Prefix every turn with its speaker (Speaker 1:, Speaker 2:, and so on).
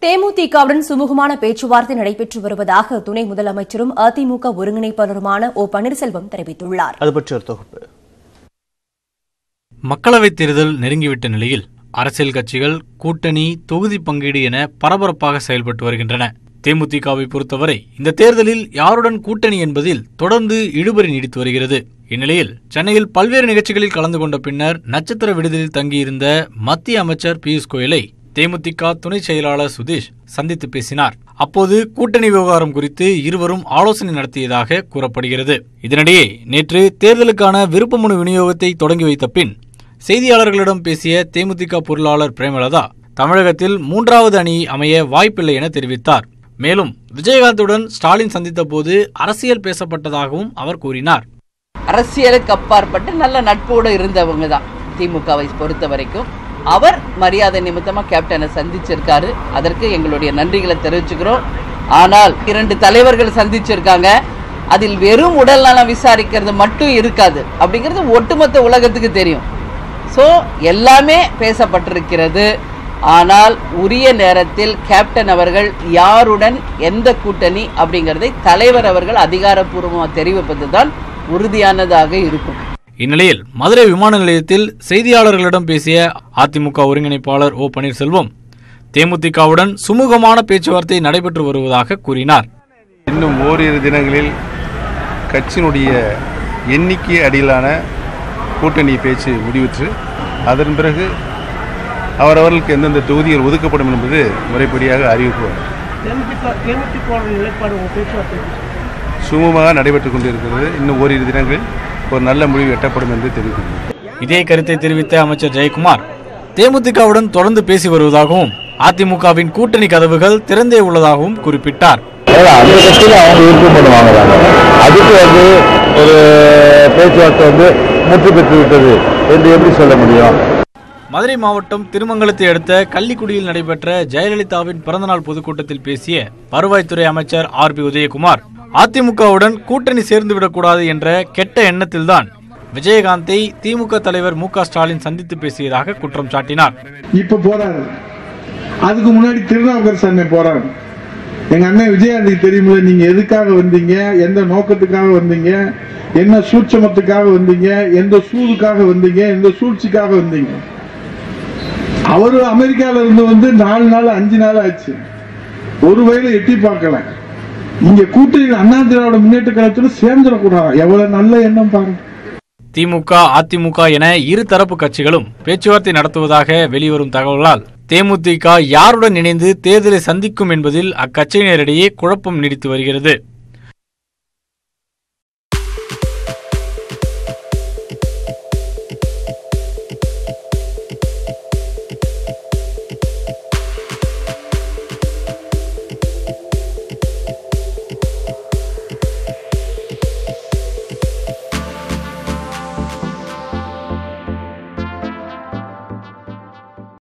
Speaker 1: தேமுதிகவுடன் சுமூகமான பேச்சுவார்த்தை நடைபெற்று வருவதாக துணை முதலமைச்சரும் அதிமுக ஒருங்கிணைப்பாளருமான ஓ பன்னீர்செல்வம் தெரிவித்துள்ளார்.
Speaker 2: மக்களவைத் தேர்தல் நெருங்கிவிட்ட நிலையில் அரசியல் கட்சிகள் கூட்டணி, தொகுதி பங்கீடு என பரபரப்பாக செயல்பட்டு வருகின்றன. தேமுதிகவை பொறுத்தவரை இந்த தேர்தலில் யாருடன் கூட்டணி என்பதில் தொடர்ந்து இழுபறி நீடித்து வருகிறது. இந்நிலையில் சென்னையில் பல்வேறு நிகழ்ச்சிகளில் கலந்து கொண்ட பின்னர் நட்சத்திர விடுதியில் தங்கியிருந்த மத்திய அமைச்சர் பியூஷ் கோயலை தேமுதிக துணை செயலாளர் சுதீஷ் சந்தித்து பேசினார். அப்போது கூட்டணி விவகாரம் குறித்து இருவரும் ஆலோசனை நடத்தியதாக கூறப்படுகிறது. இதனிடையே நேற்று தேர்தலுக்கான விருப்பமனு விநியோகத்தை தொடங்கி வைத்த பின் செய்தியாளர்களிடம் பேசிய தேமுதிக பொருளாளர் பிரேமலதா தமிழகத்தில் 3வது அணி அமைய வாய்ப்பில்லை என தெரிவித்தார். மேலும் விஜயகாந்துடன் ஸ்டாலின் சந்தித்த போது அரசியல் பேசப்பட்டதாகவும் அவர் கூறினார்.
Speaker 3: அரசியலுக்கு அப்பாற்பட்டு நல்ல நட்போடு இருந்தவங்க தான் திமுகவை பொறுத்த வரைக்கும். அவர் மரியாதை நிமித்தமா கேப்டனை சந்திச்சிருக்காரு. அதற்கு எங்களுடைய நன்றிகளை தெரிவிச்சுக்கிறோம். ஆனால் 2 தலைவர்கள் சந்திச்சிருக்காங்க. அதில் வெறும் உடல் நலம் விசாரிக்கிறது மட்டும் இருக்காது அப்படிங்கிறது ஒட்டுமொத்த உலகத்துக்கு தெரியும். ஸோ எல்லாமே பேசப்பட்டிருக்கிறது. ஆனால் உரிய நேரத்தில் கேப்டன் அவர்கள் யாருடன் எந்த கூட்டணி அப்படிங்கிறதை தலைவர் அவர்கள் அதிகாரப்பூர்வமாக தெரிவிப்பது தான் உறுதியானதாக இருக்கும்.
Speaker 2: இந்நிலையில் மதுரை விமான நிலையத்தில் செய்தியாளர்களிடம் பேசிய அதிமுக ஒருங்கிணைப்பாளர் ஓ பன்னீர்செல்வம் தேமுதிகவுடன் சுமூகமான பேச்சுவார்த்தை நடைபெற்று வருவதாக கூறினார்.
Speaker 4: இன்னும் ஓரிரு தினங்களில் கட்சியினுடைய எண்ணிக்கை அடியிலான கூட்டணி பேச்சு முடிவுற்று அதன் பிறகு அவரவர்களுக்கு எந்தெந்த தொகுதிகள் ஒதுக்கப்படும் என்பது முறைப்படியாக அறிவிப்பு சுமூகமாக நடைபெற்றுக் கொண்டிருக்கிறது. இன்னும் ஓரிரு தினங்களில் ஒரு நல்ல முடிவு எட்டப்படும் என்று தெரிவிக்கிறது.
Speaker 2: இதே கருத்தை தெரிவித்த அமைச்சர் ஜெயக்குமார் தேமுதிகவுடன் தொடர்ந்து பேசி வருவதாகவும் அதிமுகவின் கூட்டணி கதவுகள் திறந்தே உள்ளதாகவும் குறிப்பிட்டார்.
Speaker 5: அந்த கட்சியில் அவங்க விருப்பம் பண்ணுவாங்க. அதுக்கு ஒரு பேச்சுவார்த்தை முற்று பெற்று விட்டது என்று எப்படி சொல்ல முடியும்?
Speaker 2: மதுரை மாவட்டம் திருமங்கலத்தை அடுத்த கள்ளிக்குடியில் நடைபெற்ற ஜெயலலிதாவின் பிறந்தநாள் பொதுக்கூட்டத்தில் பேசிய வருவாய்த்துறை அமைச்சர் RB உதயகுமார் அதிமுகவுடன் கூட்டணி சேர்ந்துவிடக்கூடாது என்ற கெட்ட எண்ணத்தில்தான் விஜயகாந்தை திமுக தலைவர் MK ஸ்டாலின் சந்தித்து பேசியதாக குற்றம் சாட்டினார்.
Speaker 6: இப்ப போறாரு, அதுக்கு முன்னாடி திருநாவுக்கரசு போறாரு. எங்க அண்ணன் விஜயகாந்துக்கு தெரியுமில்ல, நீங்க எதுக்காக வந்தீங்க, எந்த நோக்கத்துக்காக வந்தீங்க, என்ன சூட்சமத்துக்காக வந்தீங்க, எந்த சூதுக்காக வந்தீங்க, எந்த சூழ்ச்சிக்காக வந்தீங்க. அவரு அமெரிக்கால இருந்து 4 நாள் 5 நாள் ஆச்சு. ஒரு வயல எட்டி பார்க்கல. இங்க கூட்டணி அண்ணா திராவிட முன்னேற்ற கழகத்தோட சேர்ந்துடக்கூடாது. எவ்வளவு நல்ல எண்ணம் பாருங்க.
Speaker 2: திமுக, அதிமுக என இரு தரப்பு கட்சிகளும் பேச்சுவார்த்தை நடத்துவதாக வெளிவரும் தகவலால் தேமுதிக யாருடன் இணைந்து தேர்தலை சந்திக்கும் என்பதில் அக்கட்சியினரிடையே குழப்பம் நீடித்து வருகிறது.